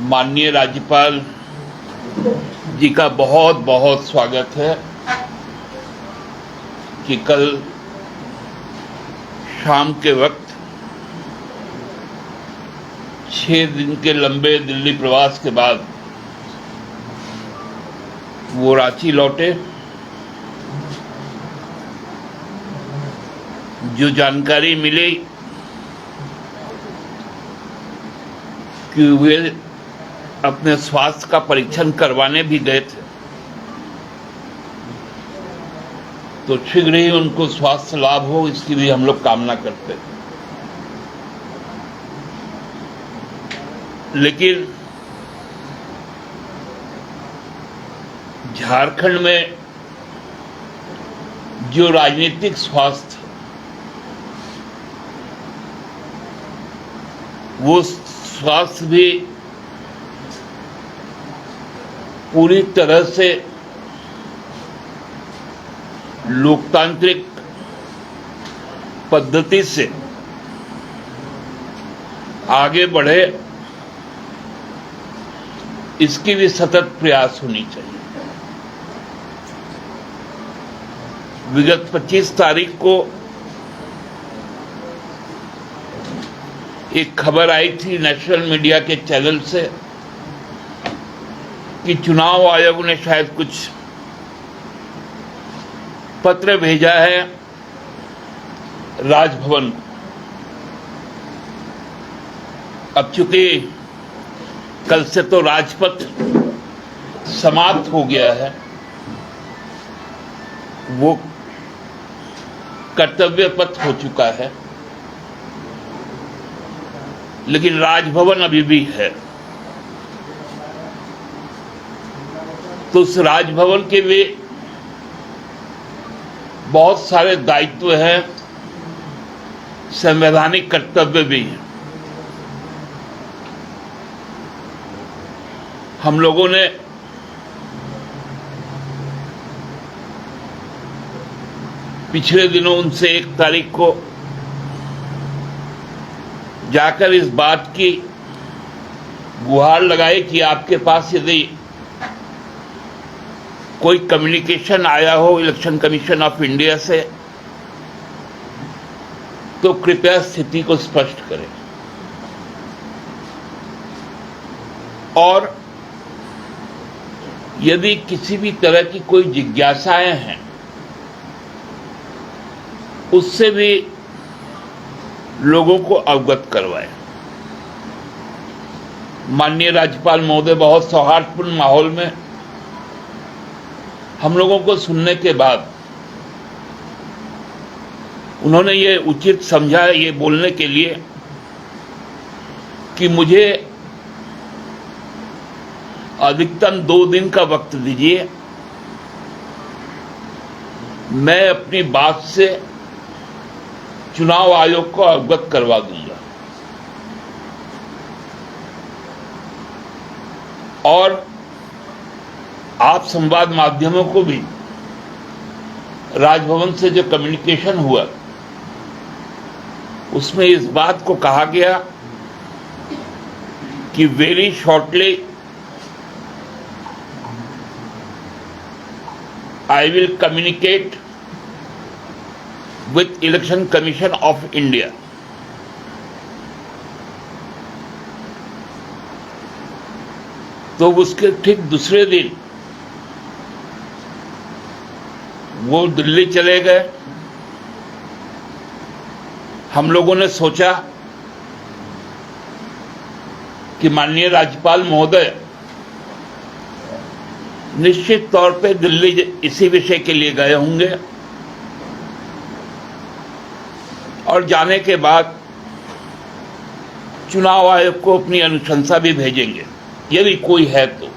माननीय राज्यपाल जी का बहुत बहुत स्वागत है कि कल शाम के वक्त 6 दिन के लंबे दिल्ली प्रवास के बाद वो रांची लौटे। जो जानकारी मिली कि वे अपने स्वास्थ्य का परीक्षण करवाने भी गए थे, तो शीघ्र ही उनको स्वास्थ्य लाभ हो, इसकी भी हम लोग कामना करते हैं। लेकिन झारखंड में जो राजनीतिक स्वास्थ्य, वो स्वास्थ्य भी पूरी तरह से लोकतांत्रिक पद्धति से आगे बढ़े, इसकी भी सतत प्रयास होनी चाहिए। विगत 25 तारीख को एक खबर आई थी नेशनल मीडिया के चैनल से कि चुनाव आयोग ने शायद कुछ पत्र भेजा है राजभवन को। अब चूंकि कल से तो राजपथ समाप्त हो गया है, वो कर्तव्य पथ हो चुका है, लेकिन राजभवन अभी भी है। तो उस राजभवन के भी बहुत सारे दायित्व हैं, संवैधानिक कर्तव्य भी हैं। हम लोगों ने पिछले दिनों उनसे 1 तारीख को जाकर इस बात की गुहार लगाई कि आपके पास यदि कोई कम्युनिकेशन आया हो इलेक्शन कमीशन ऑफ इंडिया से, तो कृपया स्थिति को स्पष्ट करें। और यदि किसी भी तरह की कोई जिज्ञासाएं हैं, उससे भी लोगों को अवगत करवाएं। माननीय राज्यपाल महोदय बहुत सौहार्दपूर्ण माहौल में हम लोगों को सुनने के बाद उन्होंने ये उचित समझा ये बोलने के लिए कि मुझे अधिकतम 2 दिन का वक्त दीजिए, मैं अपनी बात से चुनाव आयोग को अवगत करवा दूंगा। और आप संवाद माध्यमों को भी राजभवन से जो कम्युनिकेशन हुआ, उसमें इस बात को कहा गया कि very shortly I will communicate with election commission of India. तो उसके ठीक दूसरे दिन वो दिल्ली चले गए। हम लोगों ने सोचा कि माननीय राज्यपाल महोदय निश्चित तौर पे दिल्ली इसी विषय के लिए गए होंगे, और जाने के बाद चुनाव आयोग को अपनी अनुशंसा भी भेजेंगे यदि कोई है तो।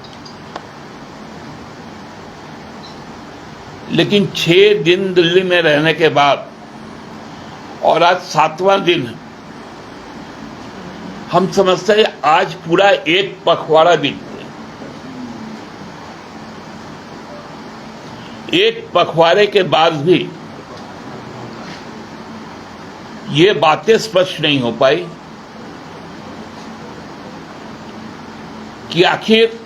लेकिन 6 दिन दिल्ली में रहने के बाद और आज 7वां दिन, हम समझते हैं आज पूरा एक पखवाड़ा बीत गया। एक पखवाड़े के बाद भी ये बातें स्पष्ट नहीं हो पाई कि आखिर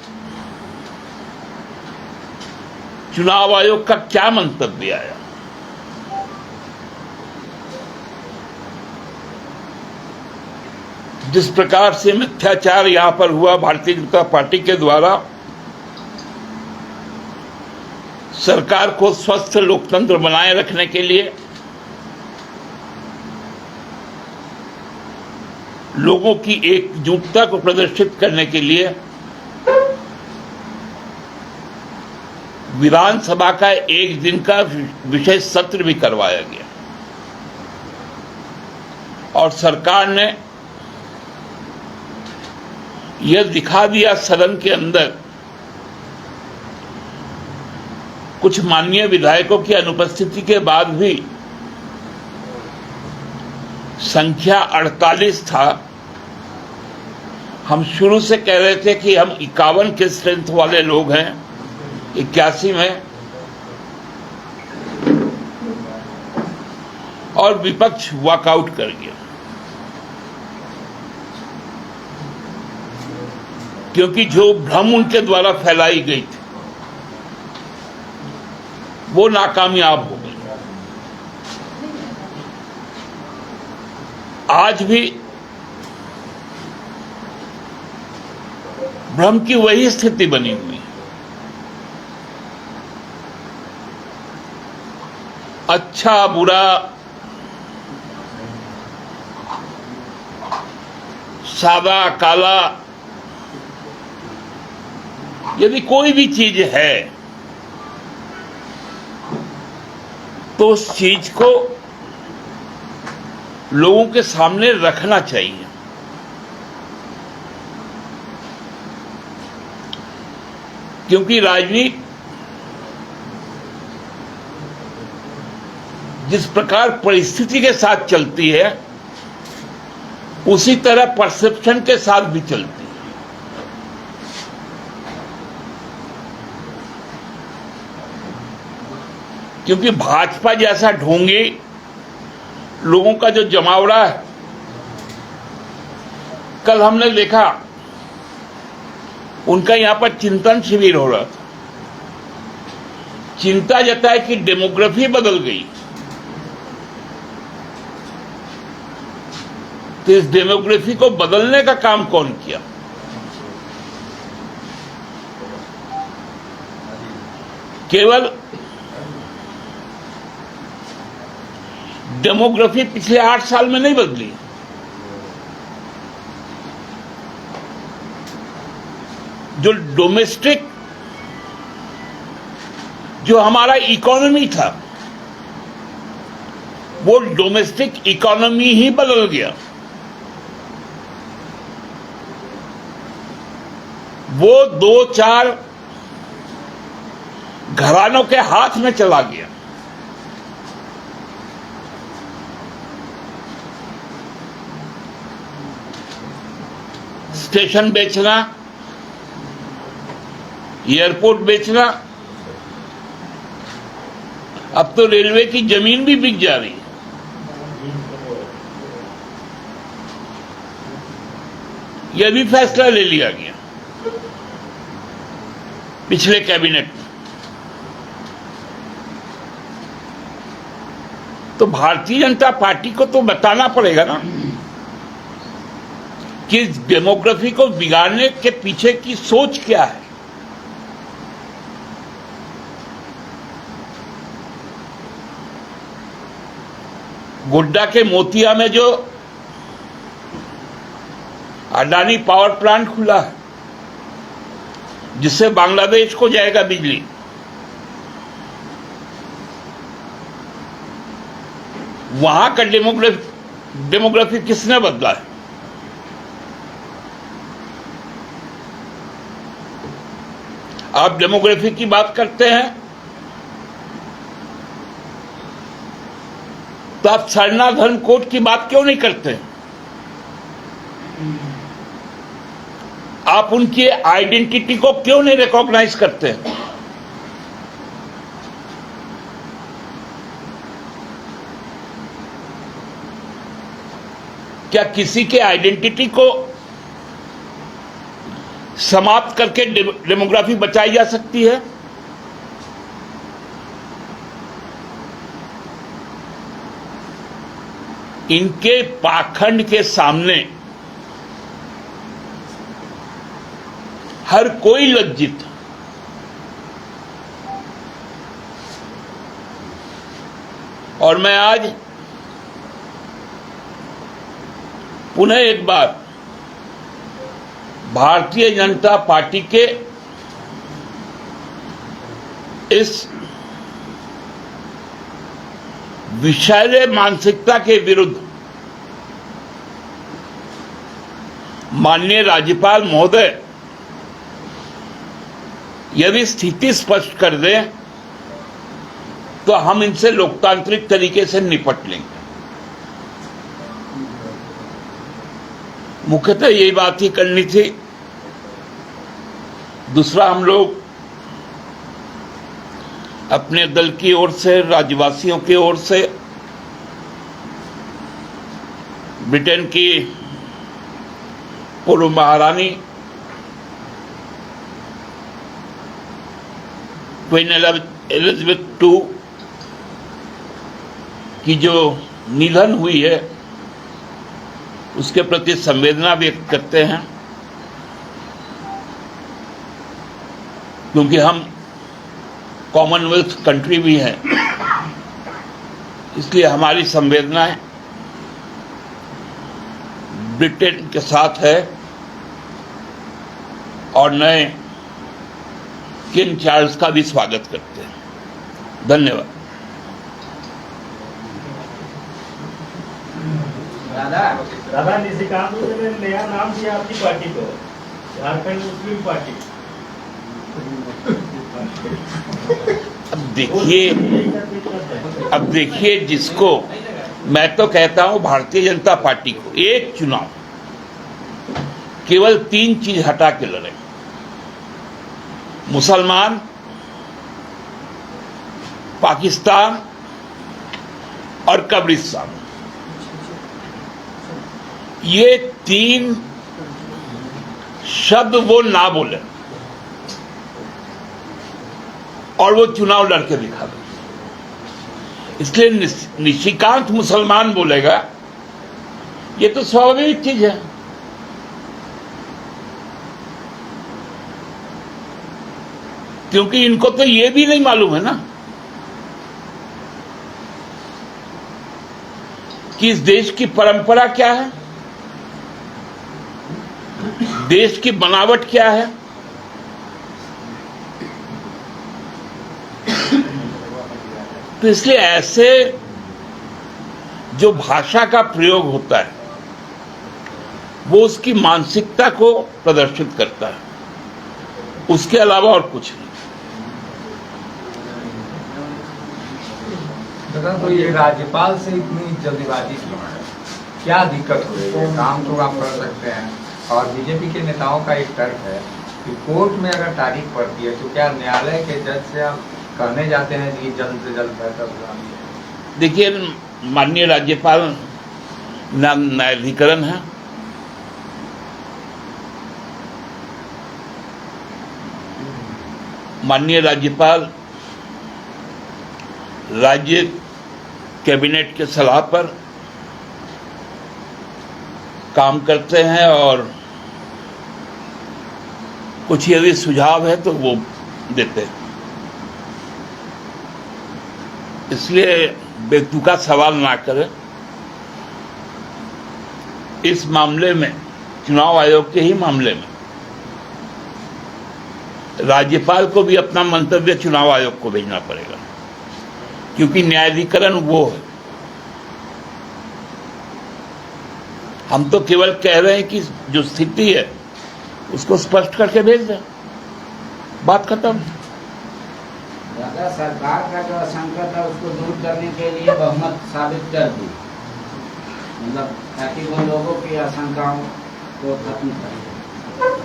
चुनाव आयोग का क्या मंतव्य आया। जिस प्रकार से मिथ्याचार यहां पर हुआ भारतीय जनता पार्टी के द्वारा सरकार को स्वस्थ लोकतंत्र बनाए रखने के लिए, लोगों की एकजुटता को प्रदर्शित करने के लिए विधानसभा का एक दिन का विशेष सत्र भी करवाया गया और सरकार ने यह दिखा दिया सदन के अंदर कुछ माननीय विधायकों की अनुपस्थिति के बाद भी संख्या 48 था। हम शुरू से कह रहे थे कि हम 51 के स्ट्रेंथ वाले लोग हैं, 81 में, और विपक्ष वॉकआउट कर गया क्योंकि जो भ्रम उनके द्वारा फैलाई गई थी वो नाकामयाब हो गई। आज भी भ्रम की वही स्थिति बनी हुई है। अच्छा बुरा, सादा काला, यदि कोई भी चीज है तो उस चीज को लोगों के सामने रखना चाहिए। क्योंकि राजनीति जिस प्रकार परिस्थिति के साथ चलती है उसी तरह परसेप्शन के साथ भी चलती है। क्योंकि भाजपा जैसा ढोंगी लोगों का जो जमावड़ा है, कल हमने देखा उनका यहां पर चिंतन शिविर हो रहा था। चिंता जताए कि डेमोग्राफी बदल गई, तो इस डेमोग्राफी को बदलने का काम कौन किया? केवल डेमोग्राफी पिछले 8 साल में नहीं बदली, जो डोमेस्टिक, जो हमारा इकोनॉमी था, वो डोमेस्टिक इकोनॉमी ही बदल गया। वो 2-4 घरानों के हाथ में चला गया। स्टेशन बेचना, एयरपोर्ट बेचना, अब तो रेलवे की जमीन भी बिक जा रही है। यह भी फैसला ले लिया गया पिछले कैबिनेट में। तो भारतीय जनता पार्टी को तो बताना पड़ेगा ना कि डेमोग्राफी को बिगाड़ने के पीछे की सोच क्या है। गोड्डा के मोतिया में जो अडानी पावर प्लांट खुला है, जिससे बांग्लादेश को जाएगा बिजली, वहां का डेमोग्राफी किसने बदला है? आप डेमोग्राफी की बात करते हैं तो आप सरना धर्म कोड की बात क्यों नहीं करते? आप उनकी आइडेंटिटी को क्यों नहीं रिकॉग्नाइज करते? क्या किसी के आइडेंटिटी को समाप्त करके डेमोग्राफी बचाई जा सकती है। इनके पाखंड के सामने हर कोई लज्जित। और मैं आज पुनः एक बार भारतीय जनता पार्टी के इस विषैले मानसिकता के विरुद्ध माननीय राज्यपाल महोदय यदि स्थिति स्पष्ट कर दें तो हम इनसे लोकतांत्रिक तरीके से निपट लेंगे। मुख्यतः यही बात ही करनी थी। दूसरा, हम लोग अपने दल की ओर से, राज्यवासियों की ओर से ब्रिटेन की पूर्व महारानी क्वीन एलिजाबेथ II की जो निधन हुई है उसके प्रति संवेदना व्यक्त करते हैं, क्योंकि हम कॉमनवेल्थ कंट्री भी हैं, इसलिए हमारी संवेदनाएं ब्रिटेन के साथ है और नए किंग चार्ल्स का भी स्वागत करते हैं। धन्यवाद। दादा निशिकांत ने नया नाम दिया अपनी पार्टी को, झारखंड मुस्लिम पार्टी। अब देखिए जिसको मैं तो कहता हूं भारतीय जनता पार्टी को एक चुनाव केवल 3 चीज हटा के लड़े: मुसलमान, पाकिस्तान और कब्रिस्तान। ये 3 शब्द वो ना बोले और वो चुनाव लड़के दिखा दे। इसलिए निशिकांत मुसलमान बोलेगा, ये तो स्वाभाविक चीज है। क्योंकि इनको तो ये भी नहीं मालूम है ना कि इस देश की परंपरा क्या है, देश की बनावट क्या है। तो इसलिए ऐसे जो भाषा का प्रयोग होता है वो उसकी मानसिकता को प्रदर्शित करता है, उसके अलावा और कुछ नहीं। तो ये राज्यपाल से इतनी जल्दीबाजी क्यों है? क्या दिक्कत हो रही है? काम तो आप कर सकते हैं। और बीजेपी के नेताओं का एक तर्क है कि कोर्ट में अगर तारीख पड़ती है तो क्या न्यायालय के जज से आप कहने जाते हैं कि जल्द से जल्द फैसला सुनाइए? देखिए, माननीय राज्यपाल न्यायाधिकरण है, माननीय राज्यपाल राज्य कैबिनेट के सलाह पर काम करते हैं और कुछ यदि सुझाव है तो वो देते हैं। इसलिए बेतुका सवाल ना करें। इस मामले में, चुनाव आयोग के ही मामले में, राज्यपाल को भी अपना मंतव्य चुनाव आयोग को भेजना पड़ेगा, क्योंकि न्यायाधिकरण वो है। हम तो केवल कह रहे हैं कि जो स्थिति है उसको स्पष्ट करके भेज दें, बात खत्म। दादा, सरकार का जो संकट है उसको दूर करने के लिए बहुमत साबित कर दी, मतलब ताकि वो लोगों की आशंकाओं को खत्म करें।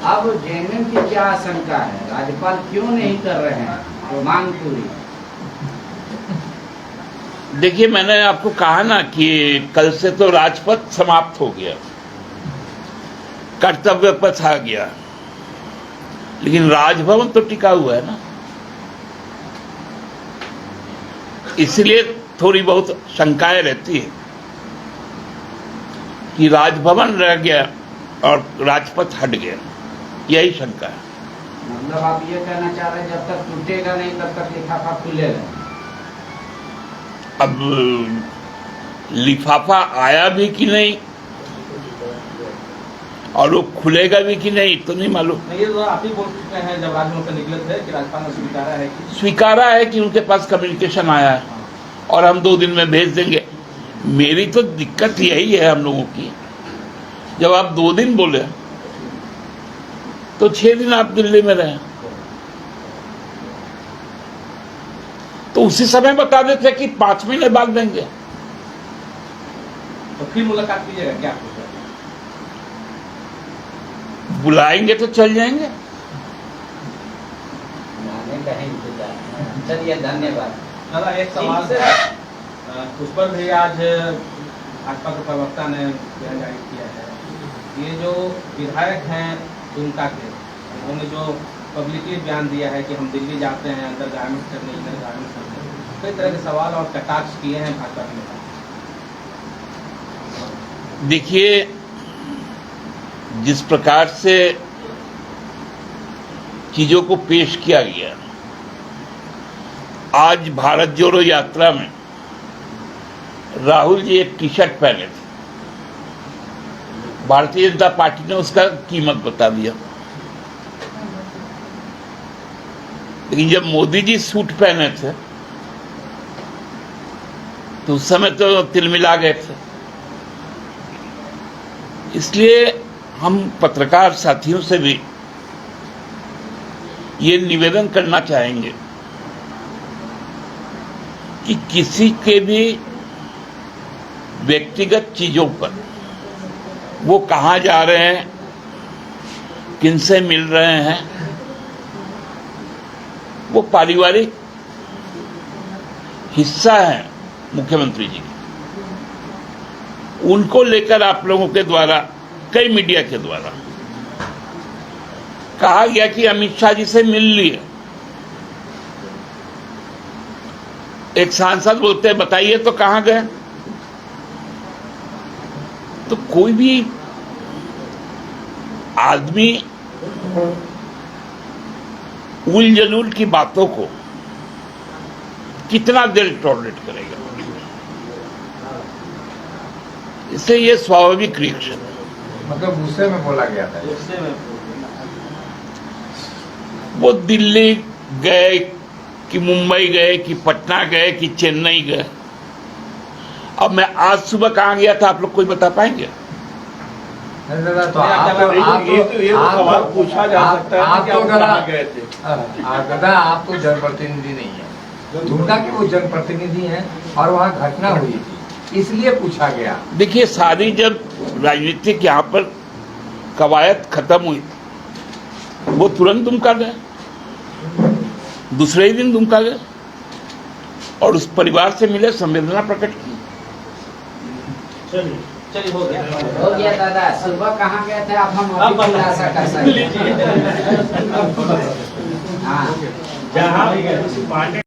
अब जेएमएम की क्या आशंका है? राज्यपाल क्यों नहीं कर रहे हैं तो मांग पूरी? देखिए, मैंने आपको कहा ना कि कल से तो राजपथ समाप्त हो गया, कर्तव्य पथ आ गया। लेकिन राजभवन तो टिका हुआ है ना, इसलिए थोड़ी बहुत शंकाएं रहती है कि राजभवन रह गया और राजपथ हट गया, यही शंका है। मतलब आप ये कहना चाह रहे हैं जब तक टूटेगा नहीं तब तक लिफाफा खुलेगा। अब लिफाफा आया भी कि नहीं और वो खुलेगा भी कि नहीं तो नहीं मालूम। ये तो आप ही बोल चुके हैं जब राजभवन से निकले थे कि राज्यपाल ने स्वीकारा है कि उनके पास कम्युनिकेशन आया है और हम 2 दिन में भेज देंगे। मेरी तो दिक्कत यही है हम लोगों की, जब आप 2 दिन बोले तो 6 दिन आप दिल्ली में रहे, तो उसी समय बता देते कि 5 महीने बाद देंगे। तो फिर मुलाकात कीजिएगा क्या? बुलाएंगे तो चल जाएंगे। चलिए धन्यवाद। दादा एक सवाल है, उस पर भी आज भाजपा के प्रवक्ता ने बयान जारी किया है। ये जो विधायक हैं दुमका के, उन्होंने जो पब्लिकली बयान दिया है कि हम दिल्ली जाते हैं अंदर गारमेंट करने, इधर गारमेंट करने, कई तरह के सवाल और कटाक्ष किए हैं भाजपा के नेता। देखिए, जिस प्रकार से चीजों को पेश किया गया, आज भारत जोड़ो यात्रा में राहुल जी एक टी शर्ट पहने थे, भारतीय जनता पार्टी ने उसका कीमत बता दिया। लेकिन जब मोदी जी सूट पहने थे तो उस समय तो तिलमिला गए थे। इसलिए हम पत्रकार साथियों से भी ये निवेदन करना चाहेंगे कि किसी के भी व्यक्तिगत चीजों पर, वो कहाँ जा रहे हैं, किनसे मिल रहे हैं, वो पारिवारिक हिस्सा है मुख्यमंत्री जी की, उनको लेकर आप लोगों के द्वारा, कई मीडिया के द्वारा कहा गया कि अमित शाह जी से मिल लिए। एक सांसद बोलते हैं बताइए तो कहां गए। तो कोई भी आदमी उल जलूल की बातों को कितना देर टॉलरेट करेगा। इससे ये स्वाभाविक रिएक्शन है। मतलब गुस्से में बोला गया था। गुस्से में वो दिल्ली गए कि मुंबई गए कि पटना गए कि चेन्नई गए। अब मैं आज सुबह कहाँ गया था, आप लोग कोई बता पाएंगे? दादा तो आप पूछा जा सकता है कि आप कहाँ गए थे। दादा आप तो जनप्रतिनिधि नहीं है, दुमका के वो जनप्रतिनिधि हैं और वहाँ घटना हुई थी, इसलिए पूछा गया। देखिए, सारी जब राजनीतिक यहाँ पर कवायद खत्म हुई वो तुरंत दुमका गए, दूसरे ही दिन दुमका गए और उस परिवार से मिले, संवेदना प्रकट की। चलिए हो गया दादा। सुबह कहाँ गए थे आप, हम अभी खुलासा कर सकते हैं। हाँ, जहाँ